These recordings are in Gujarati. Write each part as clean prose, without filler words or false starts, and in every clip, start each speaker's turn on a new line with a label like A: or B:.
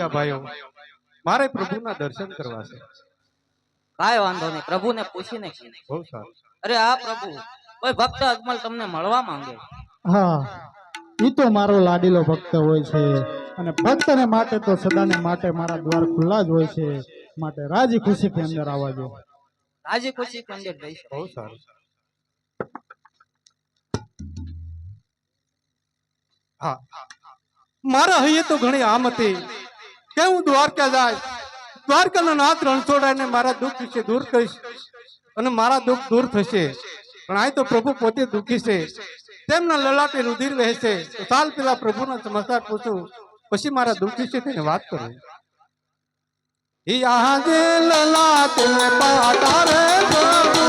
A: વાલા ભાઈઓ, મારે પ્રભુના દર્શન કરવા છે.
B: કાંઈ વાંધો નહીં, પ્રભુને પૂછીને કીધું.
A: બહુ સારું.
B: અરે આ પ્રભુ, કોઈ ભક્ત અજમલ તમને મળવા માંગે.
C: હા, ઈ તો મારો લાડીલો ભક્ત હોય છે અને ભક્તને માટે તો સદાને માટે મારા દ્વાર ખુલ્લા જ હોય છે. માટે રાજી ખુશીથી અંદર આવજો.
B: રાજી ખુશી અંદર જઈશું.
A: બહુ સારું. હા, મારા હૈયે તો ઘણી આમ હતી કે હું દ્વારકા જાય, દ્વારકાનો નાથ રણછોડાને મારા દુઃખ વિશે દૂર કરીશ અને મારા દુઃખ દૂર થશે. પણ આ તો પ્રભુ પોતે દુઃખી છે, તેમના લલાટે રુધિર વહેશે. તો ચાલ પેલા પ્રભુના સમાચાર પૂછું, પછી મારા દુઃખ વિશે તેને વાત કરું. યહાં જે લલાટે પાતારે પ્રભુ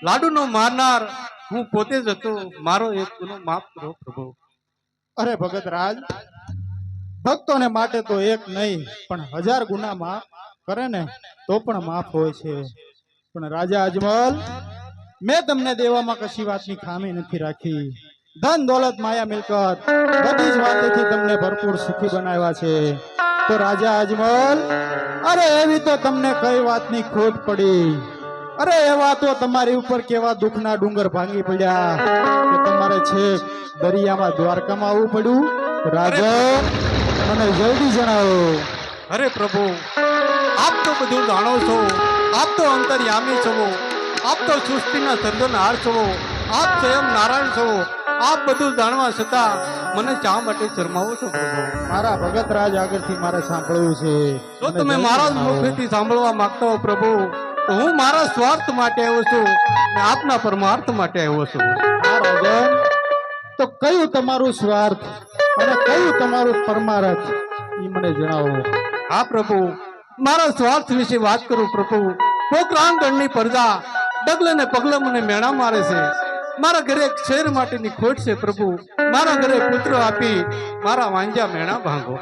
A: લાડુનો મારનાર હું પોતે જ હતો. મારો એક ગુનો માફ કરો પ્રભુ.
C: અરે ભગત રાજ, ભક્તોને માટે તો એક નહીં પણ 1000 ગુના માફ કરે ને તો પણ માફ હોય છે. પણ રાજા અજમલ, મેં તમને દેવામાં કશી વાતની ખામી નથી રાખી. ધન દોલત માયા મિલકત બધી જ વાતેથી તમને ભરપૂર સુખી બનાવ્યા છે. તો રાજા અજમલ, અરે એવી તો તમને કઈ વાતની ખોટ પડી? અરે એવા તો તમારી ઉપર કેવા દુઃખના ડુંગર ભાંગી પડ્યા કે તમારે છેક દરિયામાં દ્વારકામાં આવવું પડ્યું. રાજા, મને જલ્દી જણાવો.
A: અરે પ્રભુ, આપ તો બધું જાણો છો, આપ તો અંતર્યામી છો, આપ તો સૃષ્ટિના સર્જનહાર છો, આપ સ્વયં નારાયણ છો. આપ બધું જાણવા છતાં મને શા માટે શરમાવો છો પ્રભુ?
C: મારા ભગત રાજ આગળથી મારે સાંભળવું છે.
A: જો તમે મારા મુખેથી સાંભળવા માંગતા હો પ્રભુ, તો હું મારા સ્વાર્થ માટે આવ્યો છું અને આપના પરમાર્થ માટે આવ્યો છું.
C: તો કયું તમારું સ્વાર્થ અને કયું તમારું પરમાર્થ એ મને જણાવો.
A: હા પ્રભુ, મારા સ્વાર્થ વિશે વાત કરું પ્રભુ. પોકરાંગણની પ્રજા ડગલે ને પગલે મને મેણા મારે છે. મારા ઘરે એક શેર માટેની ખોટ છે પ્રભુ. મારા ઘરે પુત્ર આપી મારા વાંજા મેણા ભાંગો.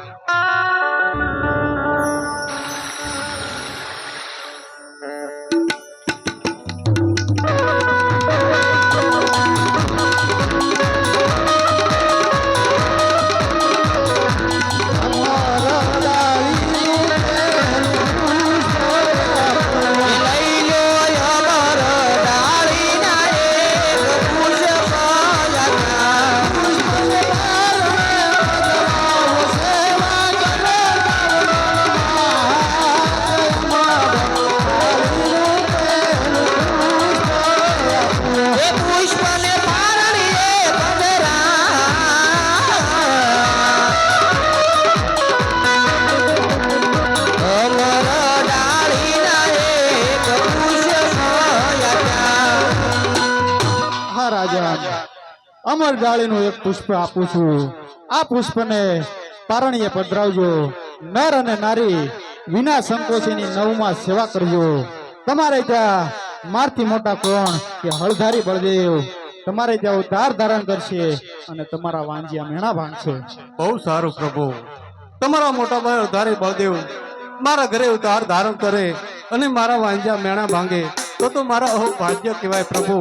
C: અમર ડાળીનું એક પુષ્પ આપું છું. આ પુષ્પને પારણીએ પધરાવજો. નર અને નારી વિના સંકોચેની નવમાં સેવા કરજો. તમારે ત્યાં મારથી મોટા કોણ કે હળધારી બળદેવ તમારે ત્યાં ઉદ્ધાર ધારણ કરશે અને તમારા વાંજિયા મેણા ભાંગશે.
A: બહુ સારું પ્રભુ. તમારા મોટા ભાઈ ઉધારી બળદેવ મારા ઘરે ઉધાર ધારણ કરે અને મારા વાંજ્યા મેણા ભાંગે તો મારા અહો ભાગ્ય કહેવાય પ્રભુ.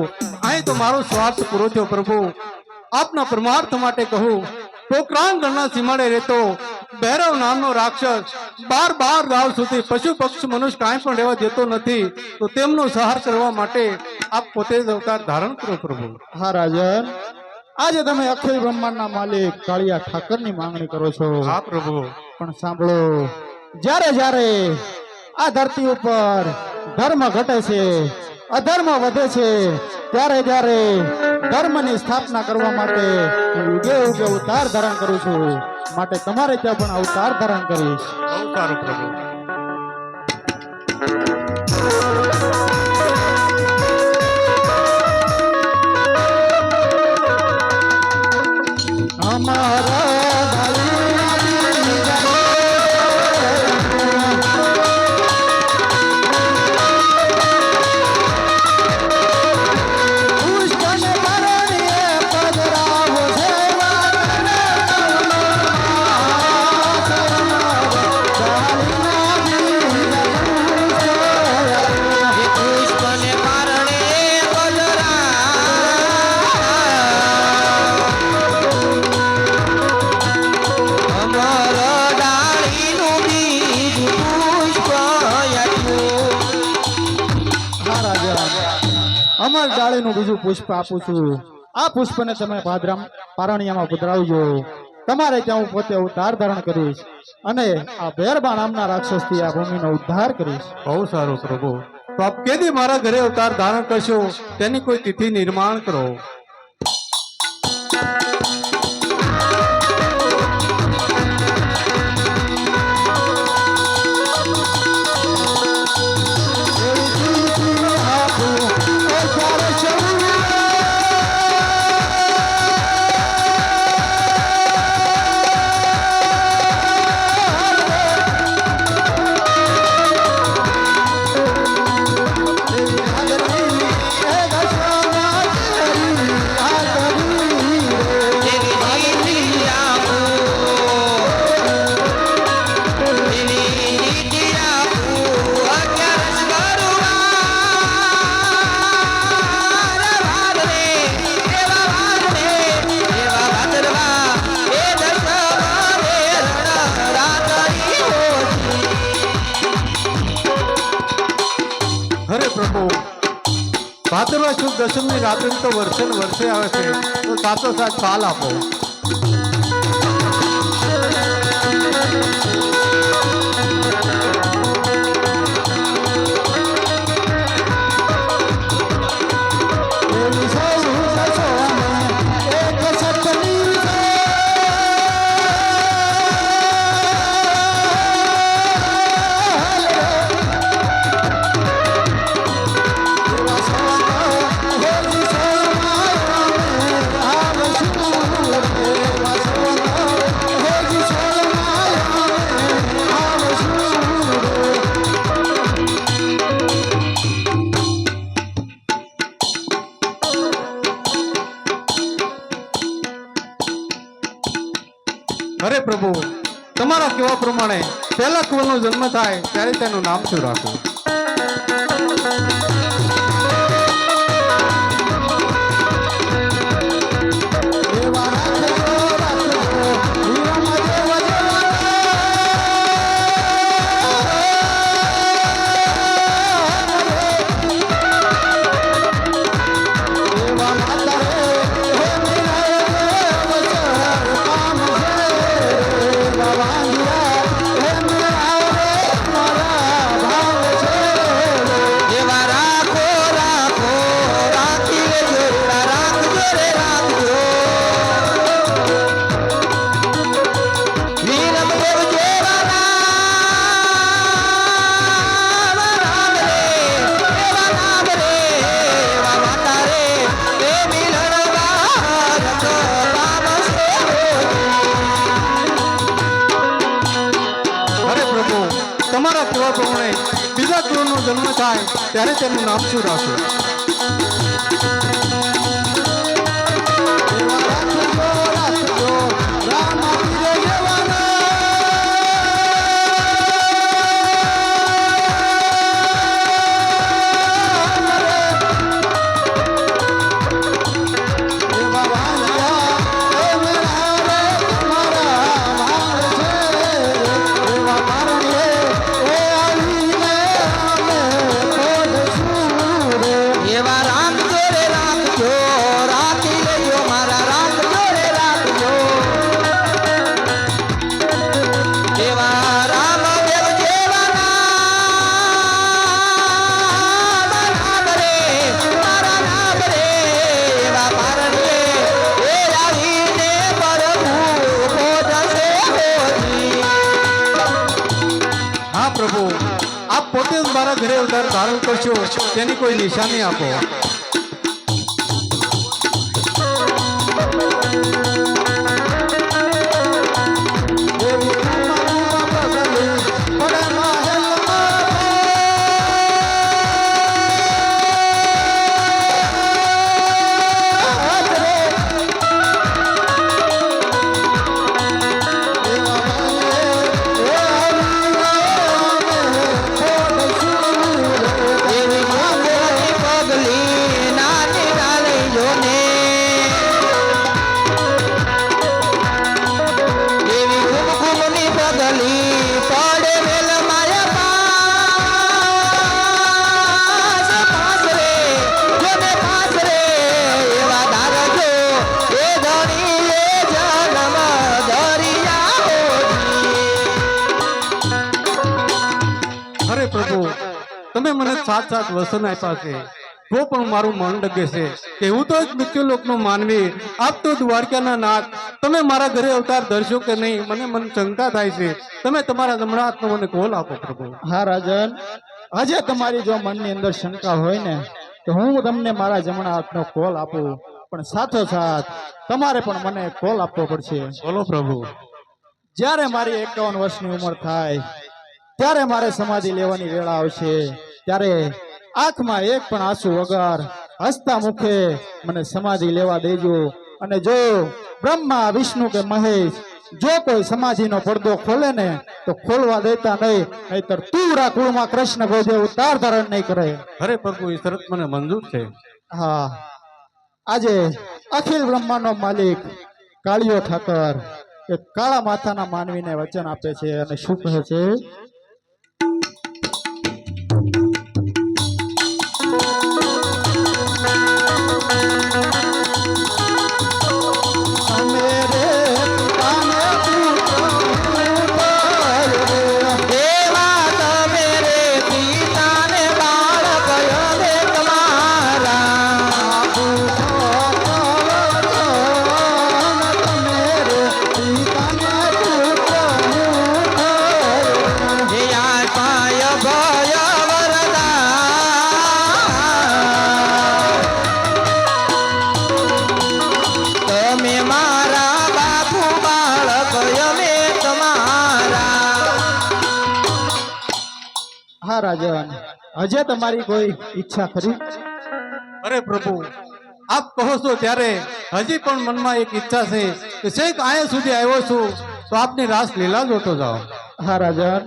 A: અહીં તો મારો સ્વાર્થ પૂરો થયો પ્રભુ. આપના પરમાર્થ માટે કહું. પોકરાંગણના સીમાડે રહેતો ભૈરવ નામનો રાક્ષસ 12 ગાવ સુધી પશુ પક્ષી મનુષ્ય કાંઈ પણ રહેવા દેતો નથી. તો તેમનો સહાર કરવા માટે આપ પોતે જ અવતાર ધારણ કરો પ્રભુ.
C: હા રાજન, આજે તમે અખિલ બ્રહ્માંડના માલિક કાળિયા ઠાકરની માંગણી કરો છો.
A: હા પ્રભુ.
C: પણ સાંભળો, જ્યારે જ્યારે આ ધરતી ઉપર ધર્મ ઘટે છે, અધર્મ વધે છે, ત્યારે ત્યારે ધર્મની સ્થાપના કરવા માટે હું યુગે યુગે અવતાર ધારણ કરું છું. માટે તમારે ત્યાં પણ અવતાર ધારણ કરીશ.
A: બહુ સારું પ્રભુ.
C: અમર ડાળીનું બીજું પુષ્પ આપું છું. આ પુષ્પને તમે પારણિયામાં પધરાવજો. તમારે ત્યાં હું પોતે અવતાર ધારણ કરીશ અને આ ભેરબા નામના રાક્ષસથી આ ભૂમિનો ઉદ્ધાર કરીશ.
A: બહુ સારું પ્રભુ. તો આપ કેદી મારા ઘરે અવતાર ધારણ કરશો તેની કોઈ તિથિ નિર્માણ કરો. ભાદરવા શુદ્ધ દશમની રાત્રે તો વર્ષે ને વર્ષે આવે છે. તો સાચો સાચ ફાલ આપો. પ્રમાણે પહેલા કુંવરનો જન્મ થાય ત્યારે તેનું નામ શું રાખવું? તમારા કહેવા પ્રમાણે બીજા કુંવરનો જન્મ થાય ત્યારે તેનું નામ શું રાખવું? પ્રભુ, આપ પોતે જ મારા ઘરે અવતાર ધારણ કરશો તેની કોઈ નિશાની આપો. પ્રભુ, તમે મને સાત વસન આપ્યા છે તો પણ મારું મન ડગે છે કે હું તો એક મૃત્યુલોકનો માનવી, આપ તો દ્વારકાના નાથ, તમે મારા ઘરે અવતાર ધરશો કે નહીં મને શંકા થાય છે. તમે તમારા જમણા હાથનો મને કોલ આપો પ્રભુ.
C: હા રાજન, આજે તમારી જો મનની અંદર શંકા હોય ને તો હું તમને મારા જમણા હાથનો કોલ આપું, પણ સાથોસાથ તમારે પણ મને કોલ આપવો પડશે.
A: બોલો પ્રભુ.
C: જ્યારે મારી 51 વર્ષની ઉંમર થાય ત્યારે મારે સમાધિ લેવાની વેળા આવશે, ત્યારે આંખમાં એક પણ આંસુ વગર હસતા મુખે મને સમાધિ લેવા દેજો. અને જો બ્રહ્મા, વિષ્ણુ કે મહેશ જો કોઈ સમાધિનો પડદો ખોલે ને તો ખોલવા દેતા નહીં, નહીતર તુરા કુળમાં કૃષ્ણ ગોજે ઉતાર ધારણ નહીં કરે.
A: અરે પ્રભુ, એ શરત મને મંજૂર છે.
C: હા, આજે અખિલ બ્રહ્માંડનો માલિક કાળિયો ઠાકર એક કાળા માથાના માનવીને વચન આપે છે અને શું કહે છે? હા રાજન, હજે તમારી કોઈ ઈચ્છા ખરી?
A: અરે પ્રભુ, આપ કહો છો ત્યારે હજી પણ મનમાં એક ઈચ્છા છે કે છેક આયા સુધી આવ્યો છું તો આપની રાસ લીલા જોતો જાઓ.
C: હા રાજા,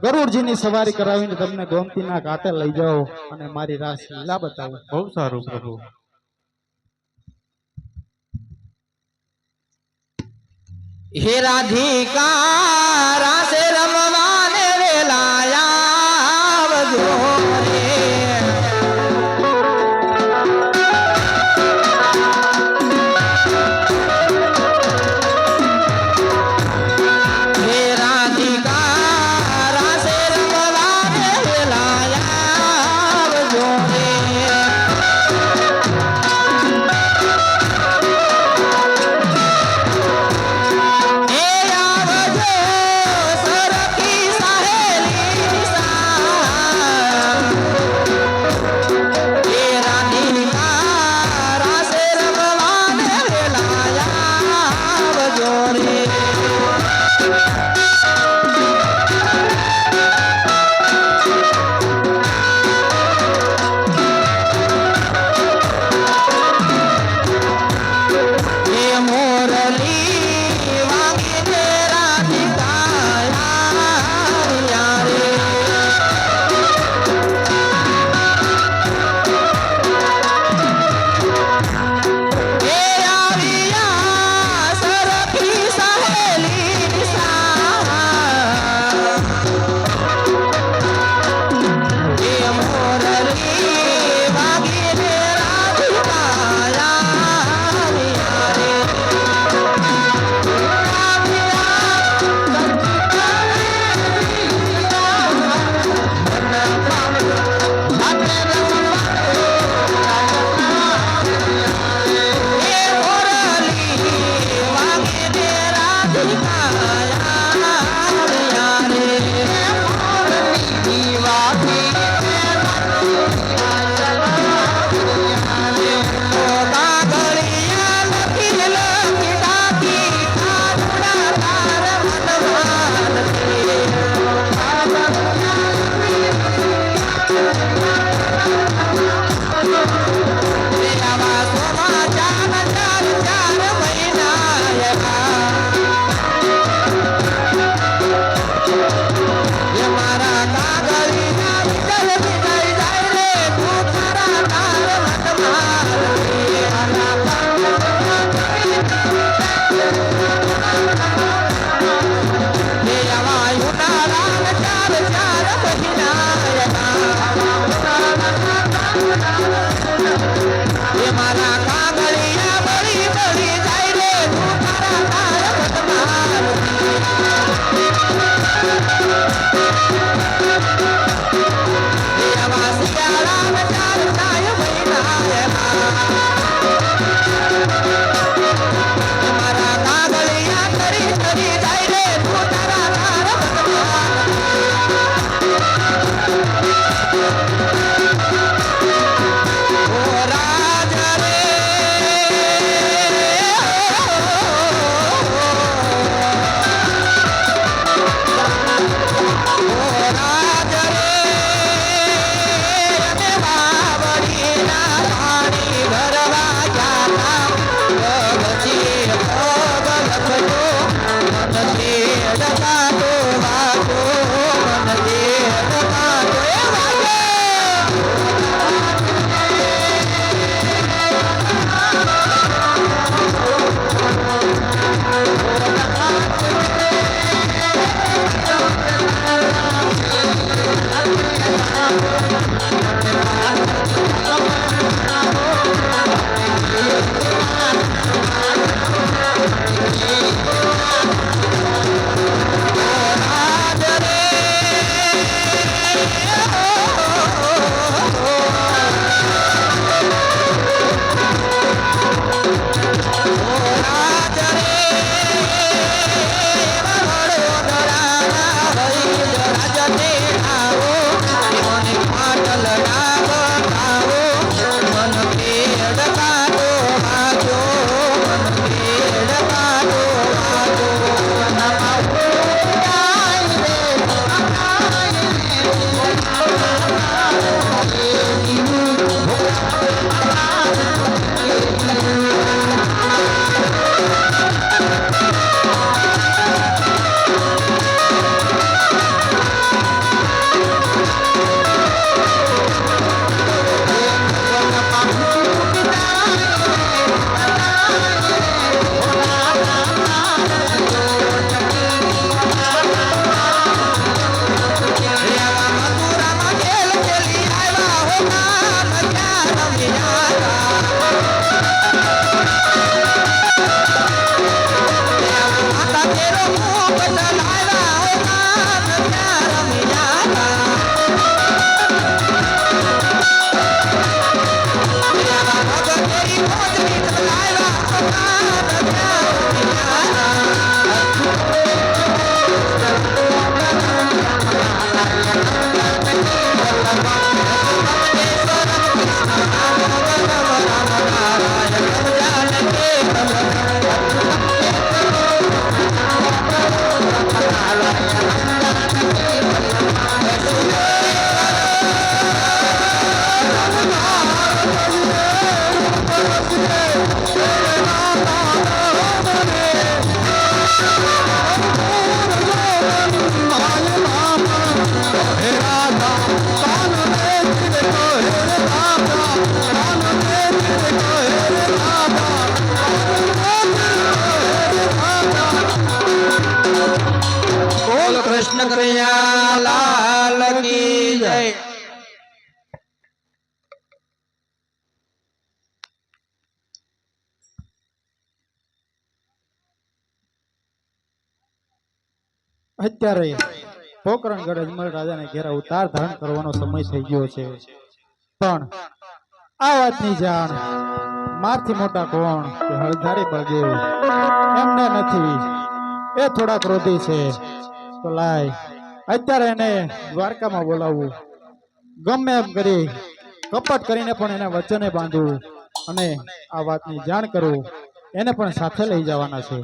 C: ગરુડજીની સવારી કરાવીને તમને ગોમતીના ઘાટે લઈ જાઓ અને મારી રાસ લીલા બતાવો.
A: બહુ સારું પ્રભુ.
B: હે રાધિકા રાસે રમવાને વેલાયા આવજો રે. હે રાધિકા રાસે રમવાને વેલાયા આવજો રે. હે આવજો સરખી સહેલી નિશા. હે રાધિકા રાસે રમવાને વેલાયા આવજો રે. હે મોરલી વાગીને રાધિકા આવ્યા રે. હે આવ્યા સરખી સહેલી નિશા. હે મોરલી વાગીને રાધિકા આવ્યા રે. મારા કાગળિયા બળી બળી જાય રે તું તારા તાર વતમાં. હે આવા શિયાળા ચાર ચાય મહિના. મારા કાગળિયા તરી તરી જાય રે તું તારા તાર વતમાં. ઓ રાજ રે ઓ રાજ રે કનૈયા લાલ કી જય.
C: અત્યારે પોકરણગઢ અજમલ રાજાને ઘેરા ઉતાર ધારણ કરવાનો સમય થઈ ગયો છે, પણ આ વાતની જાણ મારથી મોટા કોણ કે હળધારી બળદેવ એમને નથી. એ થોડા ક્રોધી છે, તો લાય અત્યારે એને દ્વારકામાં બોલાવવું, ગમે એમ કરી કપટ કરીને પણ એને વચને બાંધવું અને આ વાતની જાણ કરવું. એને પણ સાથે લઈ જવાના છે.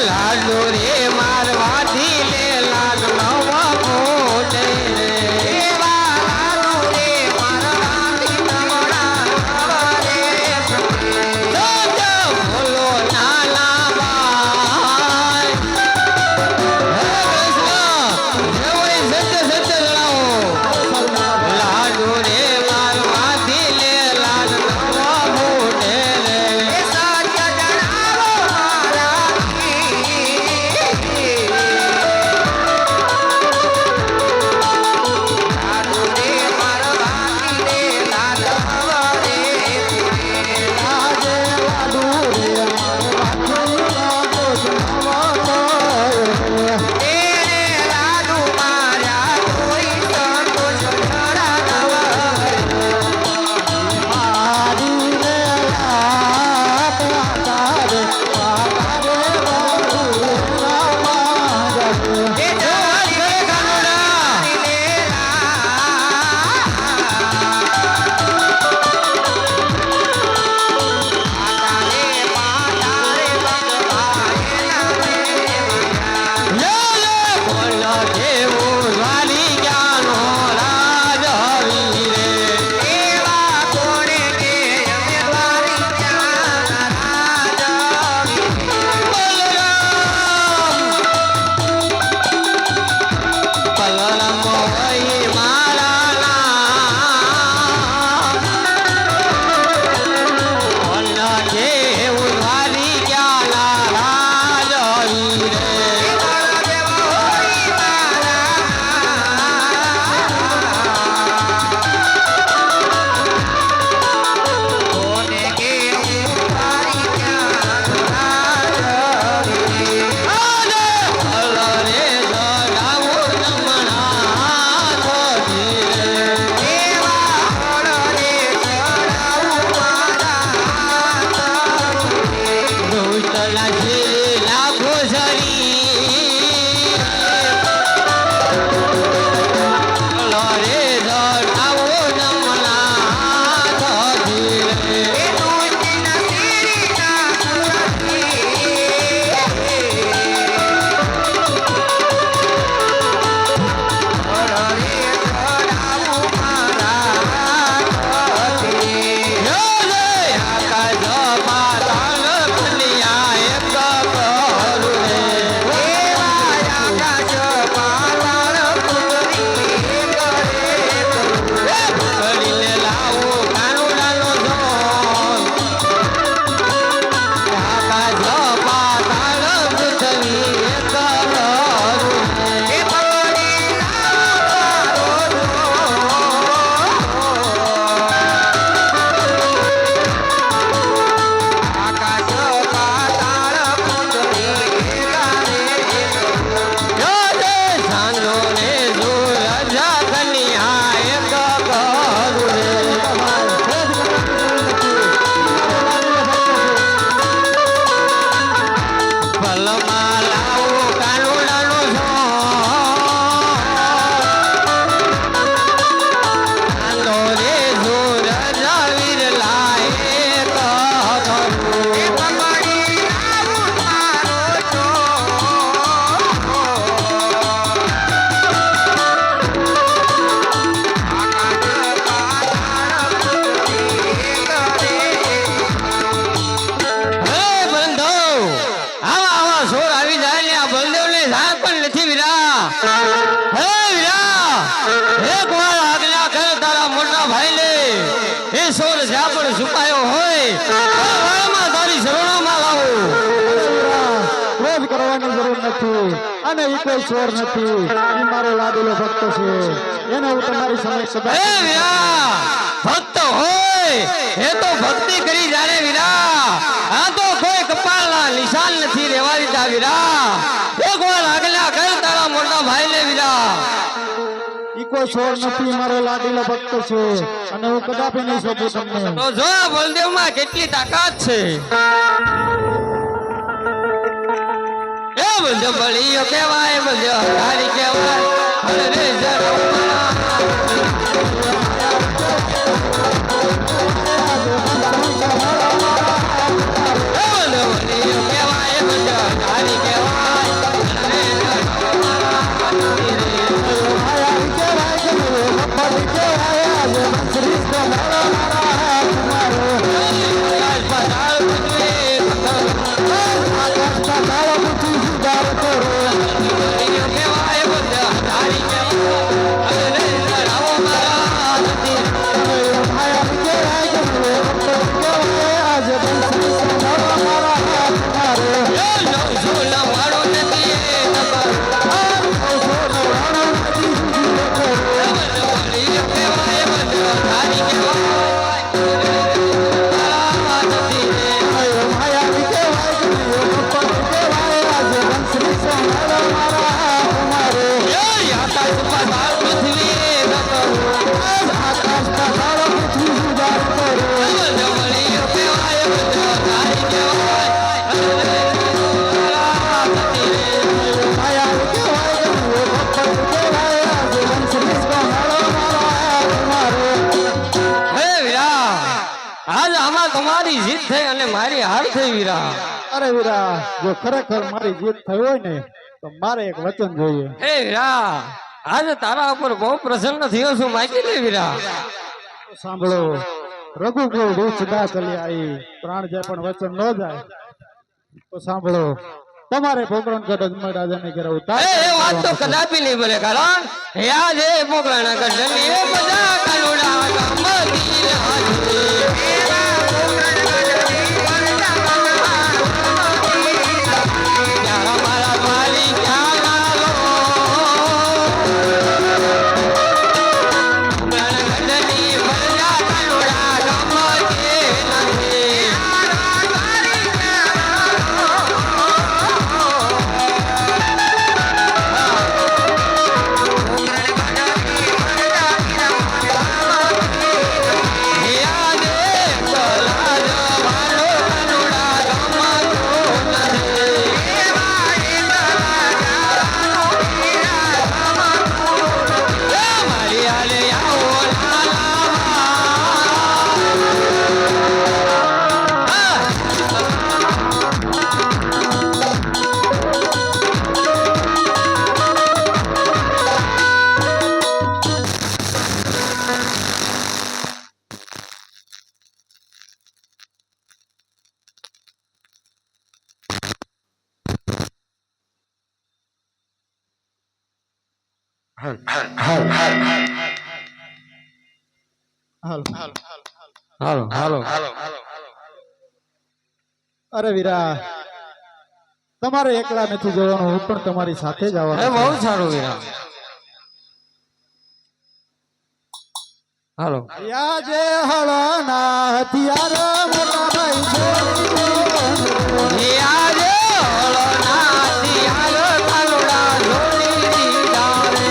B: લાડુ રે મારવાથી લે લાગ નવા મોટે રે એવા લાડુ રે મારવાથી નવડા નવા રે જોજો બોલો નાના ભાઈ હે કૃષ્ણ જેવડી સત્ય સત્ય જણાવો લાડુ રે મારવાથી લે લાગ નવા મોટે રે સત્ય જણાવો સોર જ્યાં પણ છુપાયો હોય વાળામાં તારી શરણોમાં લાવો.
C: ક્રોધ કરવાની જરૂર નથી અને ઈ કોઈ ચોર નથી, ઈ મારો લાડેલો ભક્ત છે, એને હું તમારી સમક્ષ
B: એ વીરા ભક્ત હોય એ તો ભક્તિ કરી જાણે વીરા, આ તો કોઈ કપાળના નિશાન નથી રેવા દીધા વીરા. એક વાર આગલા કર તારા મોટા ભાઈને વીરા.
C: ઈ કોઈ ચોર નથી, મારો લાડેલો ભક્ત છે અને હું કદાપી નહીં સોંપું તમને.
B: તો જો આ બલદેવમાં કેટલી તાકાત છે. એ બલદેવ બળીયો કહેવાય, બલદેવ હરારી કહેવાય. અરે જરા
C: આયા કહેવાય ગયો ભક્ત કહેવાય જીવન સમીસ ગોહાળો મારો
B: હે વીરા આજ આમાં તમારી જીત થઈ અને મારી હાર થઈ વીરા.
C: અરે વીરા જો ખરેખર મારી જીત થઈ હોય ને તો મારે એક વચન જોઈએ.
B: હે વીરા આજે તારા ઉપર બહુ પ્રસન્ન થયો છું, માગી લે વીરા.
C: સાંભળો રઘુકુળ રૂચ દા ચલી આવી પ્રાણ જાય પણ વચન ન જાય તો સાંભળો તમારે પોકરણગઢ અજમલ રાજાને ઘરે ઉતાર
B: એ વાત તો કદાપી નહીં બોલે, કારણ હે આજે પોકરાના ગઢની એ બધા કાનુડા ગામથી લાજી. ક્યાં મારા વાલી ક્યાં લાલો ગઢની બધા કાનુડા ગામથી લાજી.
C: હાલો અરે વીરા તમારે એકલા નથી જવાનું, હું પણ તમારી સાથે જ
B: એ
C: આવવાનું
B: બહુ સારું વીરા. હાલો
C: યાજે હળના હથિયાર મોટા ભાઈ જોડી
B: આજે ઓળનાથી હાલો કાનુડા જોડી દીધા રે.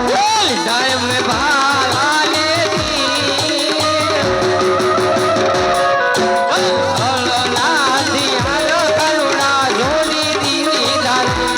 B: બોલ ટાઈમ મે ભાલા લેતી ઓળનાથી હાલો કાનુડા જોડી દીધા રે.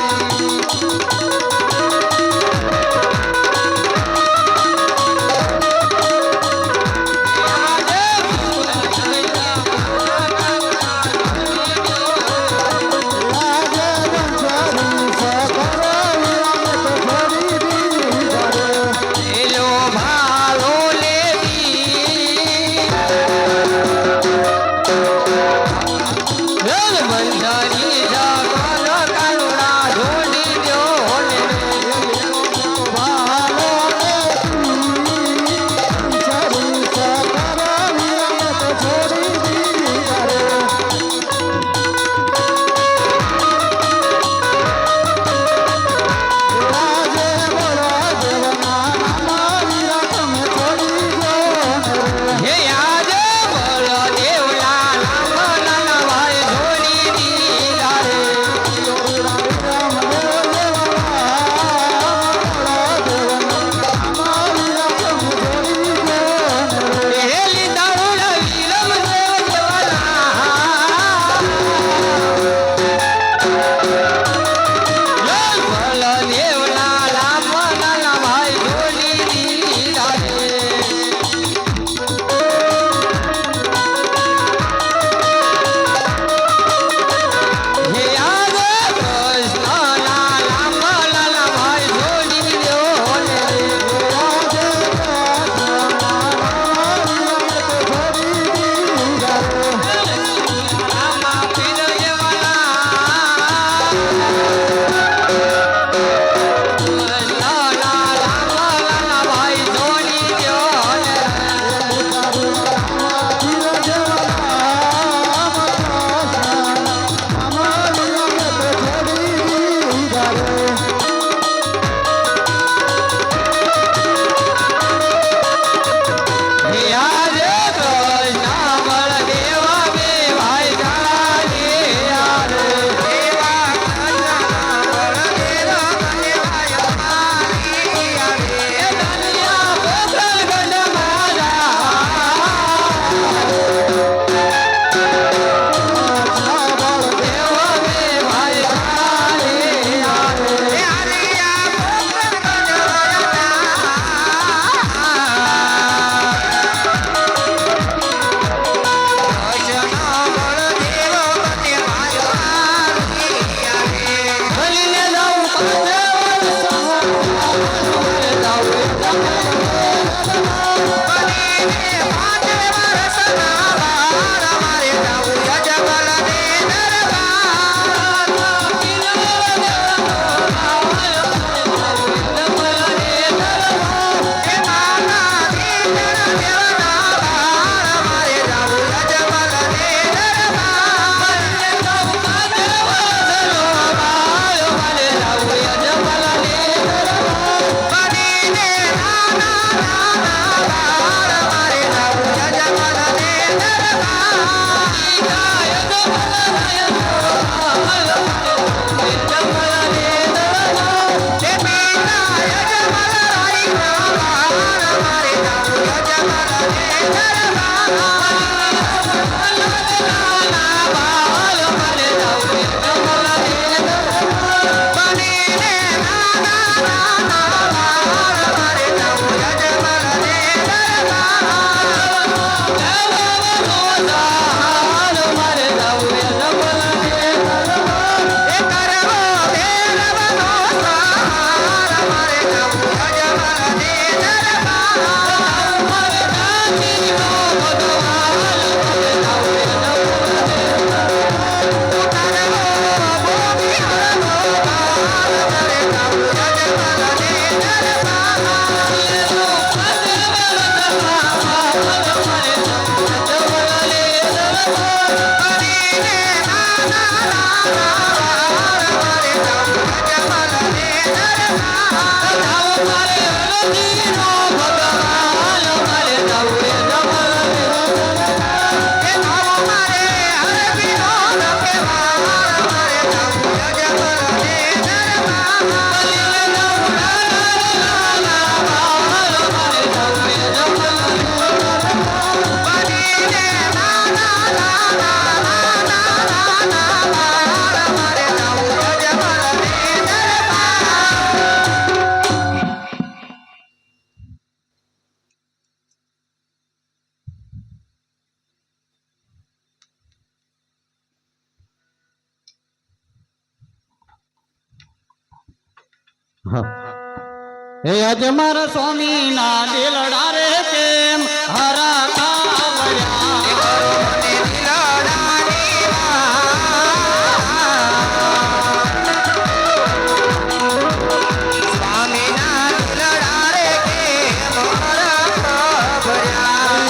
B: હે અજ મારા સ્વામી ના દિલડા રે કેમ હરા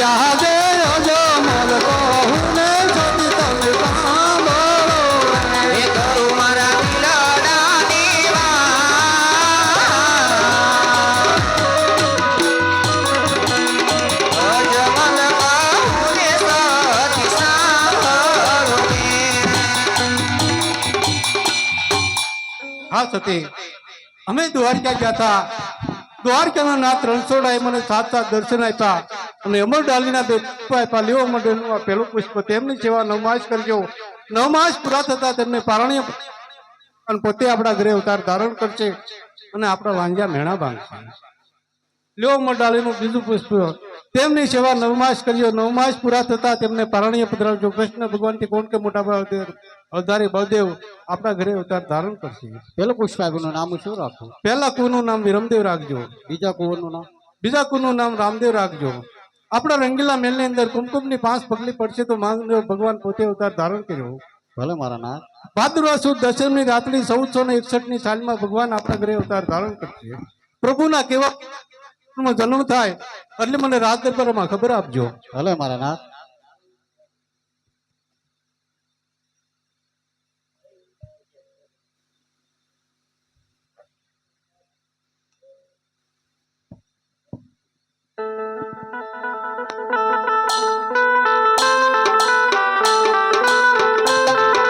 A: યાદે અજો મલ કહું ને સતી તમે સાંભળો હા સતી અમે દ્વારકા ગયા હતા દ્વારકાના નાથ રણછોડાએ મને સાત દર્શન આપ્યા અને અમર ડાલીના બે પુષ્પ આપ્યા લ્યો અમર ડાલીનું આ પહેલું પુષ્પ તેમની સેવા નવમાસ કરજો નવમાસ પૂરા થતા તેમને પારણીય અને પોતે આપણા ઘરે અવતાર ધારણ કરશે અને આપણા વાંજા મેણા બાંધશે લ્યો અમર ડાલીનું બીજું પુષ્પ તેમની સેવા નવમાસ કરજો નવમાસ પૂરા થતા તેમને પારણીય પધરાવજો કૃષ્ણ ભગવાનથી કોણ કે મોટા ભાઈ અવતારી બળદેવ આપણા ઘરે અવતાર ધારણ કરશે
B: પેલું પુષ્પાનું નામ શું રાખવું
A: પહેલા કુનું નામ વિરમદેવ રાખજો
B: બીજા કુંવરનું નામ
A: બીજા કુનું નામ રામદેવ રાખજો આપણા રંગીલા મહેલની અંદર કુમકુમની 5 પગલી પડશે તો મહાદેવ ભગવાન પોતે અવતાર ધારણ કર્યો
B: ભલે મારા નાથ
A: ભાદરવા સુદ દશમની રાત્રિ 1461ની સાલમાં ભગવાન આપણા ઘરે અવતાર ધારણ કરશે પ્રભુના કેવા જન્મ થાય એટલે મને રાત દરબારમાં ખબર આપજો
B: ભલે મારા નાથ